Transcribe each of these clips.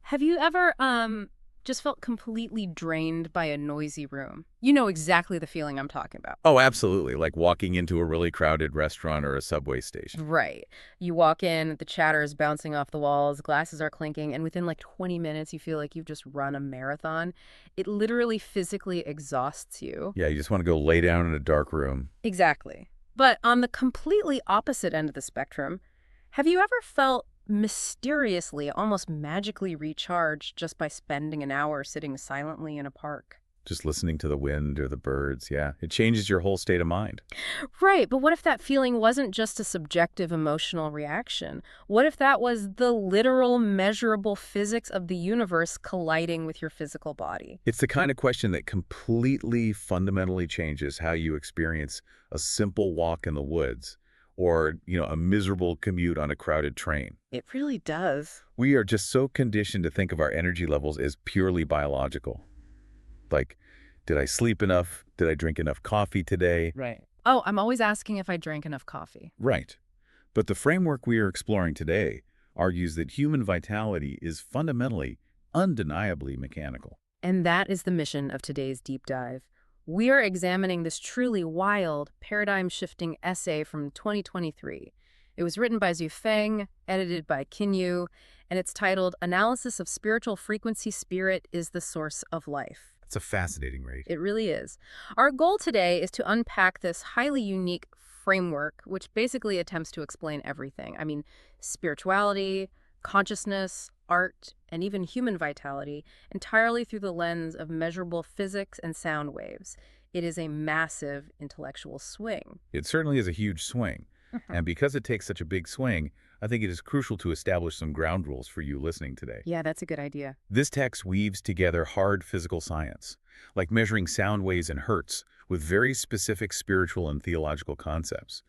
Have you ever just felt completely drained by a noisy room? You know exactly the feeling I'm talking about. Oh, absolutely. Like walking into a really crowded restaurant or a subway station. Right. You walk in, the chatter is bouncing off the walls, glasses are clinking, and within like 20 minutes you feel like you've just run a marathon. It literally physically exhausts you. Yeah, you just want to go lay down in a dark room. Exactly. But on the completely opposite end of the spectrum, have you ever felt mysteriously, almost magically recharged just by spending an hour sitting silently in a park? Just listening to the wind or the birds. Yeah, it changes your whole state of mind. Right, but what if that feeling wasn't just a subjective emotional reaction? What if that was the literal, measurable physics of the universe colliding with your physical body? It's the kind of question that completely fundamentally changes how you experience a simple walk in the woods or, a miserable commute on a crowded train. It really does. We are just so conditioned to think of our energy levels as purely biological. Like, did I sleep enough? Did I drink enough coffee today? Right. Oh, I'm always asking if I drank enough coffee. Right. But the framework we are exploring today argues that human vitality is fundamentally, undeniably mechanical. And that is the mission of today's deep dive. We are examining this truly wild, paradigm-shifting essay from 2023. It was written by Zhu Feng, edited by Qinyu, and it's titled Analysis of Spiritual Frequency Spirit is the Source of Life. It's a fascinating read. It really is. Our goal today is to unpack this highly unique framework, which basically attempts to explain everything. I mean, spirituality, consciousness, art, and even human vitality entirely through the lens of measurable physics and sound waves. It is a massive intellectual swing. It certainly is a huge swing. And because it takes such a big swing, I think it is crucial to establish some ground rules for you listening today. Yeah, that's a good idea. This text weaves together hard physical science, like measuring sound waves in Hertz, with very specific spiritual and theological concepts.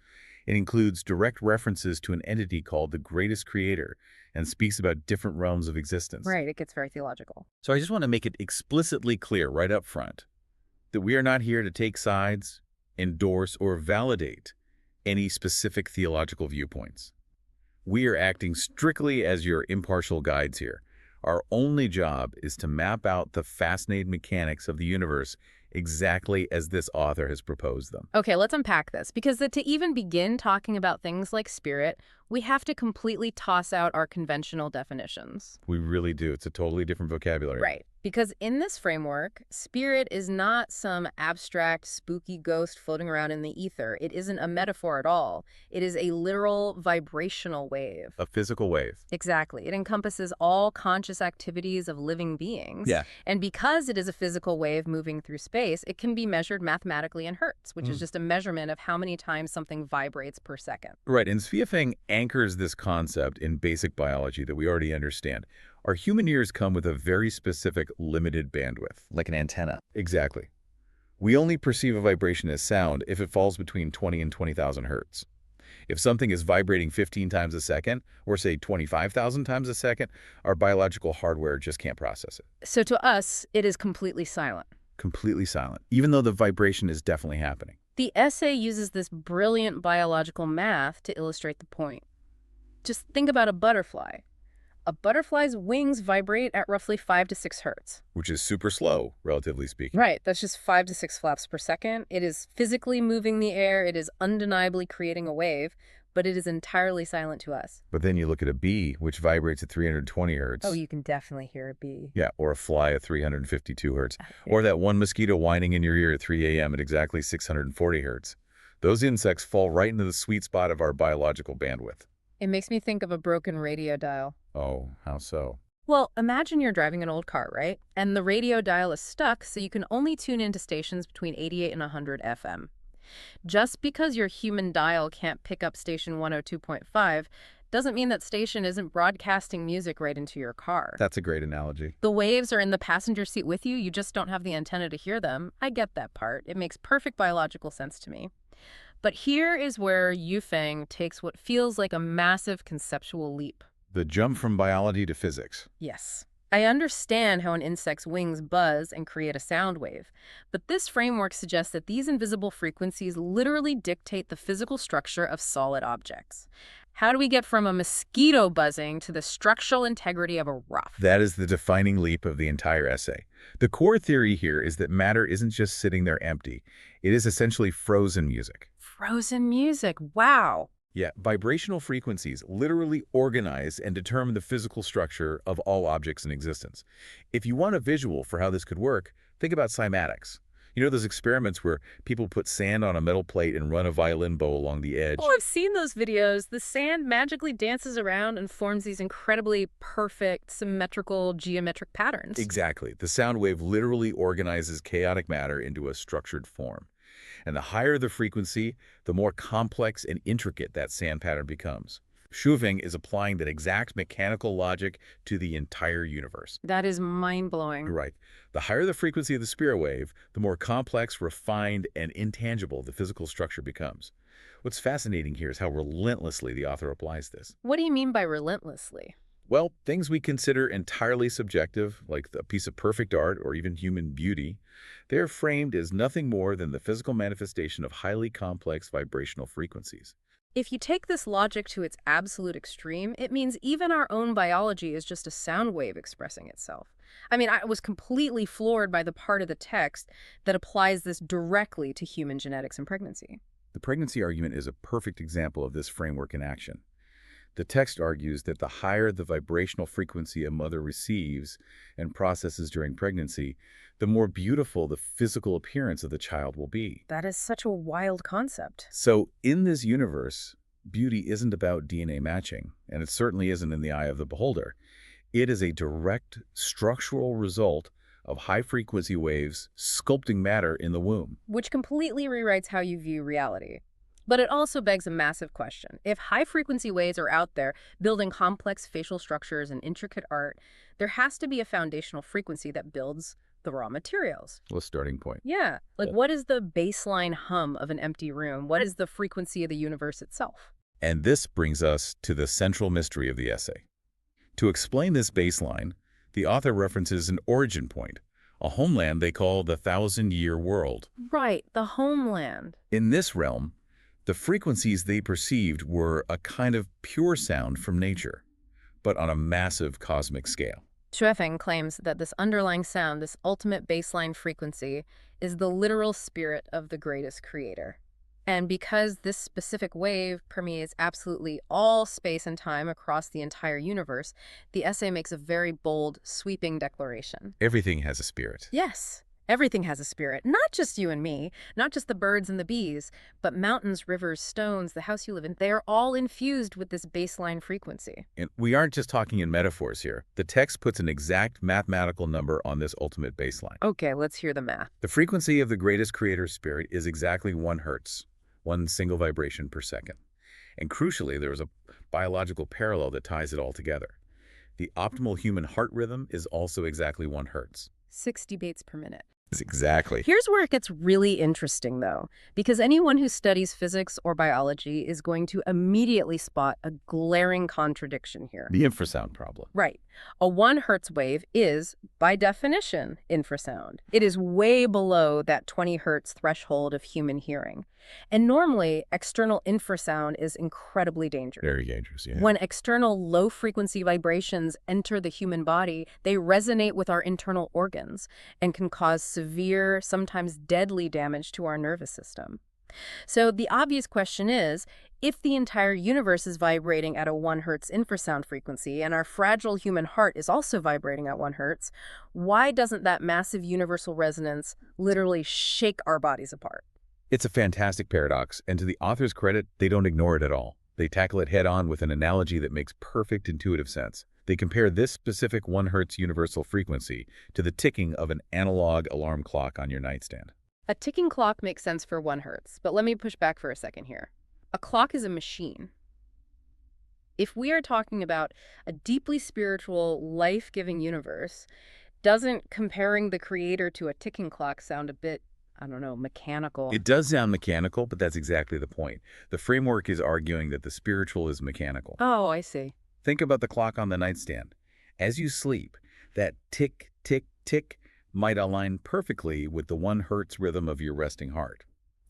It includes direct references to an entity called the greatest creator and speaks about different realms of existence. Right, it gets very theological. So I just want to make it explicitly clear right up front that we are not here to take sides, endorse, or validate any specific theological viewpoints. We are acting strictly as your impartial guides here. Our only job is to map out the fascinating mechanics of the universe exactly as this author has proposed them. Okay, let's unpack this, because to even begin talking about things like spirit, we have to completely toss out our conventional definitions. We really do. It's a totally different vocabulary. Right. Because in this framework, spirit is not some abstract, spooky ghost floating around in the ether. It isn't a metaphor at all. It is a literal vibrational wave. A physical wave. Exactly. It encompasses all conscious activities of living beings. Yeah. And because it is a physical wave moving through space, it can be measured mathematically in Hertz, which is just a measurement of how many times something vibrates per second. Right. And Feng anchors this concept in basic biology that we already understand. Our human ears come with a very specific limited bandwidth. Like an antenna. Exactly. We only perceive a vibration as sound if it falls between 20 and 20,000 hertz. If something is vibrating 15 times a second, or say 25,000 times a second, our biological hardware just can't process it. So to us, it is completely silent. Completely silent, even though the vibration is definitely happening. The essay uses this brilliant biological math to illustrate the point. Just think about a butterfly. A butterfly's wings vibrate at roughly 5 to 6 hertz. Which is super slow, relatively speaking. Right, that's just 5 to 6 flaps per second. It is physically moving the air, it is undeniably creating a wave, but it is entirely silent to us. But then you look at a bee, which vibrates at 320 hertz. Oh, you can definitely hear a bee. Yeah, or a fly at 352 hertz. Or that one mosquito whining in your ear at 3 a.m. at exactly 640 hertz. Those insects fall right into the sweet spot of our biological bandwidth. It makes me think of a broken radio dial. Oh, how so? Well, imagine you're driving an old car, right? And the radio dial is stuck, so you can only tune into stations between 88 and 100 FM. Just because your human dial can't pick up station 102.5 doesn't mean that station isn't broadcasting music right into your car. That's a great analogy. The waves are in the passenger seat with you just don't have the antenna to hear them. I get that part. It makes perfect biological sense to me. But here is where Feng takes what feels like a massive conceptual leap. The jump from biology to physics. Yes. I understand how an insect's wings buzz and create a sound wave, but this framework suggests that these invisible frequencies literally dictate the physical structure of solid objects. How do we get from a mosquito buzzing to the structural integrity of a rough? That is the defining leap of the entire essay. The core theory here is that matter isn't just sitting there empty. It is essentially frozen music. Frozen music. Wow. Yeah, vibrational frequencies literally organize and determine the physical structure of all objects in existence. If you want a visual for how this could work, think about cymatics. You know those experiments where people put sand on a metal plate and run a violin bow along the edge? Oh, I've seen those videos. The sand magically dances around and forms these incredibly perfect, symmetrical, geometric patterns. Exactly. The sound wave literally organizes chaotic matter into a structured form. And the higher the frequency, the more complex and intricate that sand pattern becomes. Schuving is applying that exact mechanical logic to the entire universe. That is mind-blowing. Right. The higher the frequency of the spirit wave, the more complex, refined, and intangible the physical structure becomes. What's fascinating here is how relentlessly the author applies this. What do you mean by relentlessly? Well, things we consider entirely subjective, like a piece of perfect art or even human beauty, they're framed as nothing more than the physical manifestation of highly complex vibrational frequencies. If you take this logic to its absolute extreme, it means even our own biology is just a sound wave expressing itself. I mean, I was completely floored by the part of the text that applies this directly to human genetics and pregnancy. The pregnancy argument is a perfect example of this framework in action. The text argues that the higher the vibrational frequency a mother receives and processes during pregnancy, the more beautiful the physical appearance of the child will be. That is such a wild concept. So in this universe, beauty isn't about DNA matching, and it certainly isn't in the eye of the beholder. It is a direct structural result of high-frequency waves sculpting matter in the womb. Which completely rewrites how you view reality. But it also begs a massive question. If high-frequency waves are out there building complex facial structures and intricate art, there has to be a foundational frequency that builds the raw materials. Well, starting point. Yeah. Like, what is the baseline hum of an empty room? What is the frequency of the universe itself? And this brings us to the central mystery of the essay. To explain this baseline, the author references an origin point, a homeland they call the 1,000-year world. Right, the homeland. In this realm, the frequencies they perceived were a kind of pure sound from nature, but on a massive cosmic scale. Schwefing claims that this underlying sound, this ultimate baseline frequency, is the literal spirit of the greatest creator. And because this specific wave permeates absolutely all space and time across the entire universe, the essay makes a very bold, sweeping declaration. Everything has a spirit. Yes, everything has a spirit. Not just you and me, not just the birds and the bees, but mountains, rivers, stones, the house you live in. They are all infused with this baseline frequency. And we aren't just talking in metaphors here. The text puts an exact mathematical number on this ultimate baseline. Okay, let's hear the math. The frequency of the greatest creator's spirit is exactly 1 Hertz, 1 single vibration per second. And crucially, there is a biological parallel that ties it all together. The optimal human heart rhythm is also exactly 1 Hertz. 60 beats per minute. Exactly. Here's where it gets really interesting, though, because anyone who studies physics or biology is going to immediately spot a glaring contradiction here. The infrasound problem. Right. A 1 Hertz wave is, by definition, infrasound. It is way below that 20 Hertz threshold of human hearing. And normally, external infrasound is incredibly dangerous. Very dangerous, yeah. When external low-frequency vibrations enter the human body, they resonate with our internal organs and can cause severe, sometimes deadly damage to our nervous system. So the obvious question is, if the entire universe is vibrating at a 1 Hertz infrasound frequency and our fragile human heart is also vibrating at 1 Hertz, why doesn't that massive universal resonance literally shake our bodies apart? It's a fantastic paradox, and to the author's credit, they don't ignore it at all. They tackle it head-on with an analogy that makes perfect intuitive sense. They compare this specific 1 Hertz universal frequency to the ticking of an analog alarm clock on your nightstand. A ticking clock makes sense for 1 Hertz, but let me push back for a second here. A clock is a machine. If we are talking about a deeply spiritual, life-giving universe, doesn't comparing the creator to a ticking clock sound a bit, I don't know, mechanical? It does sound mechanical, but that's exactly the point. The framework is arguing that the spiritual is mechanical. Oh, I see. Think about the clock on the nightstand. As you sleep, that tick, tick, tick might align perfectly with the 1 Hertz rhythm of your resting heart.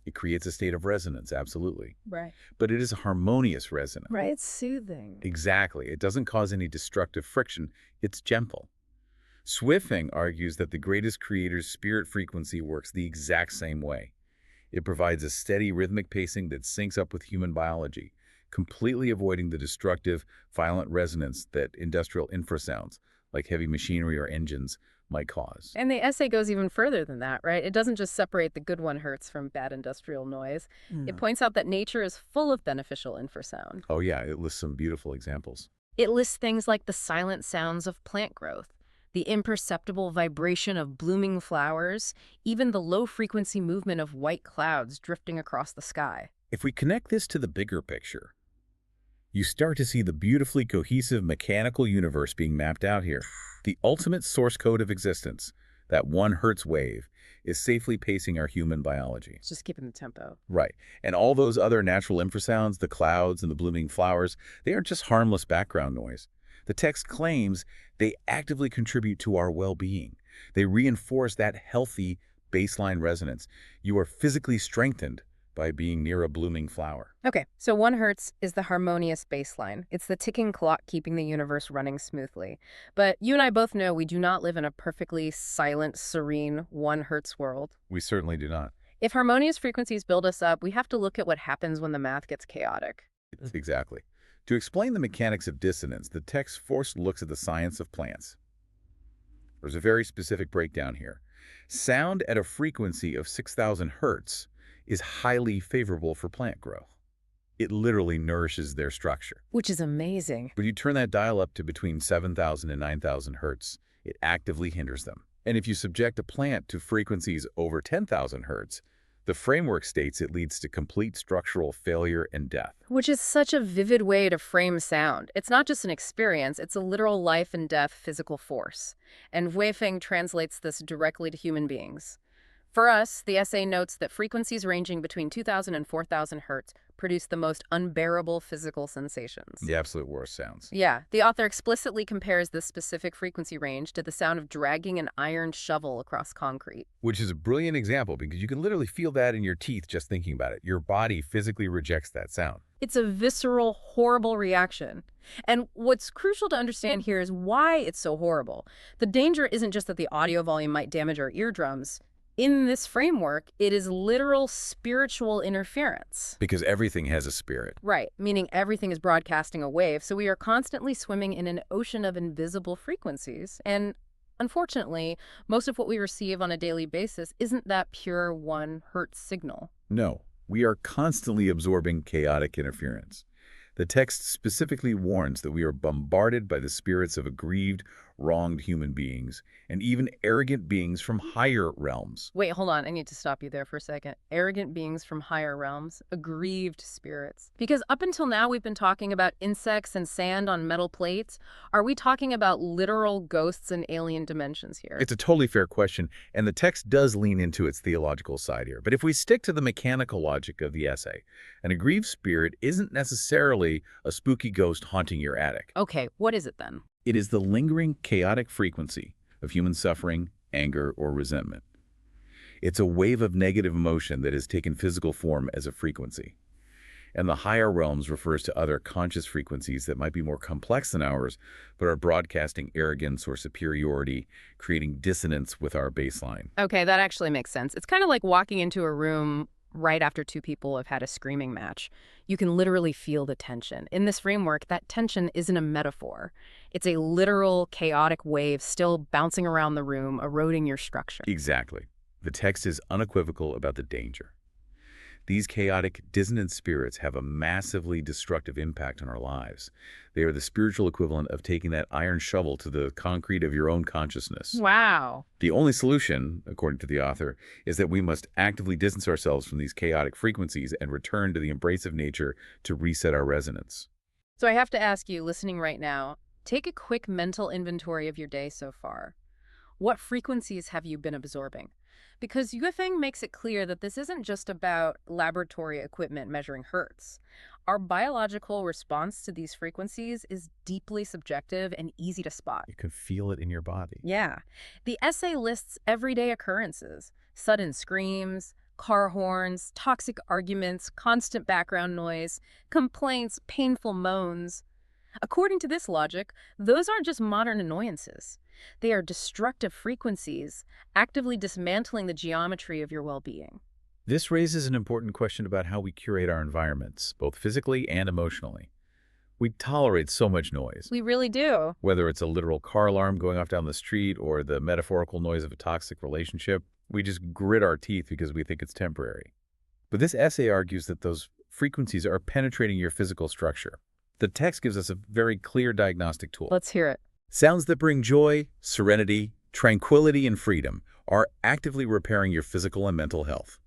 It creates a state of resonance, absolutely. Right. But it is a harmonious resonance. Right, it's soothing. Exactly. It doesn't cause any destructive friction. It's gentle. Swiffing argues that the greatest creator's spirit frequency works the exact same way. It provides a steady rhythmic pacing that syncs up with human biology, completely avoiding the destructive, violent resonance that industrial infrasounds, like heavy machinery or engines, might cause. And the essay goes even further than that, right? It doesn't just separate the good one Hertz from bad industrial noise. It No. points out that nature is full of beneficial infrasound. Oh yeah, it lists some beautiful examples. It lists things like the silent sounds of plant growth, the imperceptible vibration of blooming flowers, even the low-frequency movement of white clouds drifting across the sky. If we connect this to the bigger picture, you start to see the beautifully cohesive mechanical universe being mapped out here. The ultimate source code of existence, that 1 Hertz wave, is safely pacing our human biology. It's just keeping the tempo. Right. And all those other natural infrasounds, the clouds and the blooming flowers, they aren't just harmless background noise. The text claims they actively contribute to our well-being. They reinforce that healthy baseline resonance. You are physically strengthened by being near a blooming flower. Okay, so 1 Hertz is the harmonious baseline. It's the ticking clock keeping the universe running smoothly. But you and I both know we do not live in a perfectly silent, serene 1 Hertz world. We certainly do not. If harmonious frequencies build us up, we have to look at what happens when the math gets chaotic. Exactly. To explain the mechanics of dissonance, the text first looks at the science of plants. There's a very specific breakdown here. Sound at a frequency of 6,000 Hertz is highly favorable for plant growth. It literally nourishes their structure. Which is amazing. But you turn that dial up to between 7,000 and 9,000 Hertz, it actively hinders them. And if you subject a plant to frequencies over 10,000 Hertz, the framework states it leads to complete structural failure and death. Which is such a vivid way to frame sound. It's not just an experience, it's a literal life and death physical force. And Weifeng translates this directly to human beings. For us, the essay notes that frequencies ranging between 2,000 and 4,000 Hertz produce the most unbearable physical sensations. The absolute worst sounds. Yeah, the author explicitly compares this specific frequency range to the sound of dragging an iron shovel across concrete. Which is a brilliant example because you can literally feel that in your teeth just thinking about it. Your body physically rejects that sound. It's a visceral, horrible reaction. And what's crucial to understand here is why it's so horrible. The danger isn't just that the audio volume might damage our eardrums. In this framework, it is literal spiritual interference. Because everything has a spirit. Right, meaning everything is broadcasting a wave, so we are constantly swimming in an ocean of invisible frequencies. And unfortunately, most of what we receive on a daily basis isn't that pure 1 Hertz signal. No, we are constantly absorbing chaotic interference. The text specifically warns that we are bombarded by the spirits of aggrieved, wronged human beings, and even arrogant beings from higher realms. Wait, hold on. I need to stop you there for a second. Arrogant beings from higher realms, aggrieved spirits. Because up until now, we've been talking about insects and sand on metal plates. Are we talking about literal ghosts and alien dimensions here? It's a totally fair question, and the text does lean into its theological side here. But if we stick to the mechanical logic of the essay, an aggrieved spirit isn't necessarily a spooky ghost haunting your attic. Okay, what is it then? It is the lingering, chaotic frequency of human suffering, anger, or resentment. It's a wave of negative emotion that has taken physical form as a frequency. And the higher realms refers to other conscious frequencies that might be more complex than ours, but are broadcasting arrogance or superiority, creating dissonance with our baseline. Okay, that actually makes sense. It's kind of like walking into a room right after two people have had a screaming match. You can literally feel the tension. In this framework, that tension isn't a metaphor. It's a literal, chaotic wave still bouncing around the room, eroding your structure. Exactly. The text is unequivocal about the danger. These chaotic, dissonant spirits have a massively destructive impact on our lives. They are the spiritual equivalent of taking that iron shovel to the concrete of your own consciousness. Wow. The only solution, according to the author, is that we must actively distance ourselves from these chaotic frequencies and return to the embrace of nature to reset our resonance. So I have to ask you, listening right now, take a quick mental inventory of your day so far. What frequencies have you been absorbing? Because Yuefeng makes it clear that this isn't just about laboratory equipment measuring hertz. Our biological response to these frequencies is deeply subjective and easy to spot. You can feel it in your body. Yeah. The essay lists everyday occurrences, sudden screams, car horns, toxic arguments, constant background noise, complaints, painful moans. According to this logic, those aren't just modern annoyances. They are destructive frequencies, actively dismantling the geometry of your well-being. This raises an important question about how we curate our environments, both physically and emotionally. We tolerate so much noise, We really do. whether it's a literal car alarm going off down the street or the metaphorical noise of a toxic relationship. We just grit our teeth because we think it's temporary. But this essay argues that those frequencies are penetrating your physical structure. The text gives us a very clear diagnostic tool. Let's hear it. Sounds that bring joy, serenity, tranquility, and freedom are actively repairing your physical and mental health.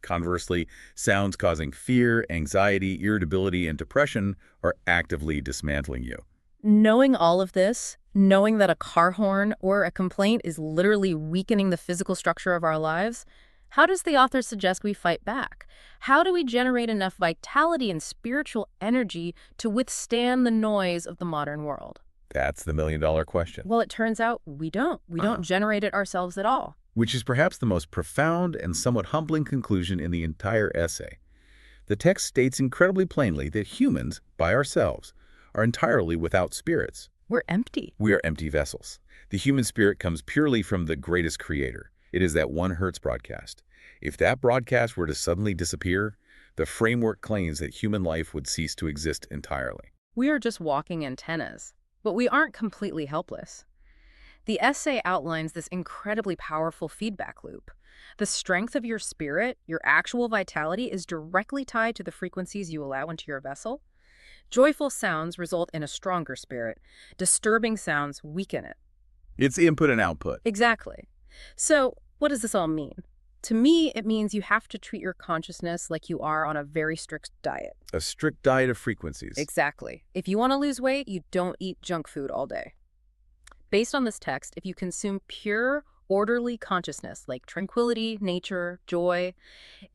Conversely, sounds causing fear, anxiety, irritability, and depression are actively dismantling you. Knowing all of this, knowing that a car horn or a complaint is literally weakening the physical structure of our lives, how does the author suggest we fight back? How do we generate enough vitality and spiritual energy to withstand the noise of the modern world? That's the million-dollar question, Well, it turns out we don't. We don't generate it ourselves at all. which is perhaps the most profound and somewhat humbling conclusion in the entire essay. The text states incredibly plainly that humans, by ourselves, are entirely without spirits. We're empty. We are empty vessels. The human spirit comes purely from the greatest creator. It is that one Hertz broadcast. If that broadcast were to suddenly disappear, the framework claims that human life would cease to exist entirely. We are just walking antennas. But we aren't completely helpless. The essay outlines this incredibly powerful feedback loop. The strength of your spirit, your actual vitality, is directly tied to the frequencies you allow into your vessel. Joyful sounds result in a stronger spirit. Disturbing sounds weaken it. It's input and output. Exactly. So, what does this all mean? To me, it means you have to treat your consciousness like you are on a very strict diet. A strict diet of frequencies. Exactly. If you want to lose weight, you don't eat junk food all day. Based on this text, if you consume pure, orderly consciousness like tranquility, nature, joy,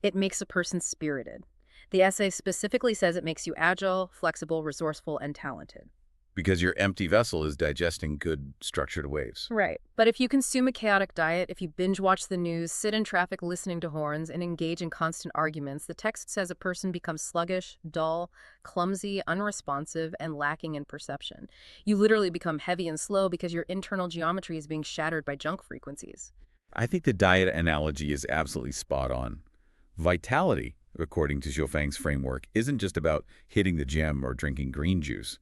it makes a person spirited. The essay specifically says it makes you agile, flexible, resourceful, and talented. Because your empty vessel is digesting good, structured waves. Right. But if you consume a chaotic diet, if you binge watch the news, sit in traffic listening to horns, and engage in constant arguments, the text says a person becomes sluggish, dull, clumsy, unresponsive, and lacking in perception. You literally become heavy and slow because your internal geometry is being shattered by junk frequencies. I think the diet analogy is absolutely spot on. Vitality, according to Xiaofang's framework, isn't just about hitting the gym or drinking green juice.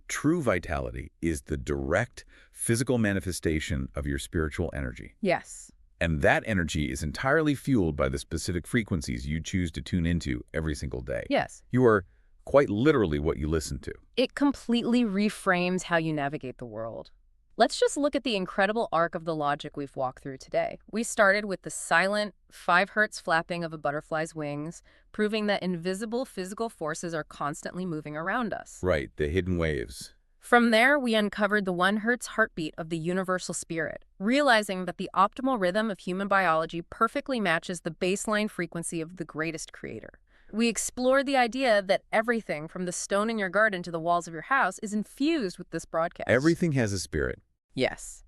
True vitality is the direct physical manifestation of your spiritual energy. Yes. And that energy is entirely fueled by the specific frequencies you choose to tune into every single day. Yes. You are quite literally what you listen to. It completely reframes how you navigate the world. Let's just look at the incredible arc of the logic we've walked through today. We started with the silent 5 Hertz flapping of a butterfly's wings, proving that invisible physical forces are constantly moving around us. Right, the hidden waves. From there, we uncovered the 1 Hertz heartbeat of the universal spirit, realizing that the optimal rhythm of human biology perfectly matches the baseline frequency of the greatest creator. We explored the idea that everything from the stone in your garden to the walls of your house is infused with this broadcast. Everything has a spirit. Yes.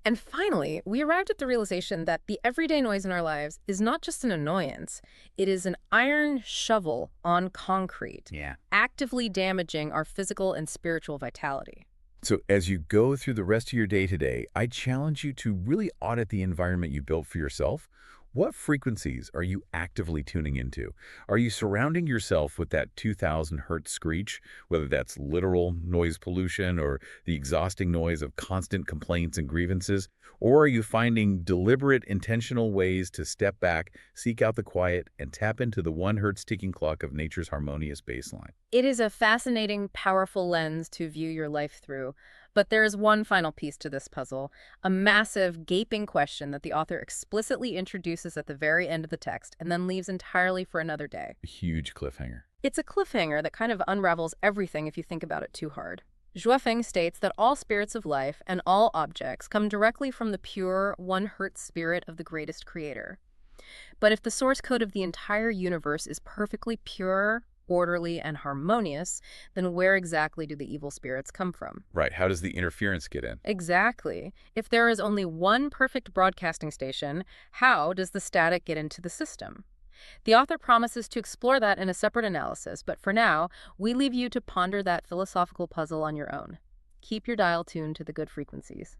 And finally, we arrived at the realization that the everyday noise in our lives is not just an annoyance. It is an iron shovel on concrete, Yeah. actively damaging our physical and spiritual vitality. So as you go through the rest of your day today, I challenge you to really audit the environment you built for yourself. What frequencies are you actively tuning into? Are you surrounding yourself with that 2000 hertz screech, whether that's literal noise pollution or the exhausting noise of constant complaints and grievances? Or are you finding deliberate, intentional ways to step back, seek out the quiet, and tap into the 1 hertz ticking clock of nature's harmonious baseline? It is a fascinating, powerful lens to view your life through. But there is one final piece to this puzzle, a massive, gaping question that the author explicitly introduces at the very end of the text and then leaves entirely for another day. A huge cliffhanger. It's a cliffhanger that kind of unravels everything if you think about it too hard. Zhuofeng states that all spirits of life and all objects come directly from the pure 1 Hertz spirit of the greatest creator. But if the source code of the entire universe is perfectly pure, orderly, and harmonious, then where exactly do the evil spirits come from? Right, how does the interference get in? Exactly. If there is only one perfect broadcasting station, how does the static get into the system? The author promises to explore that in a separate analysis, but for now, we leave you to ponder that philosophical puzzle on your own. Keep your dial tuned to the good frequencies.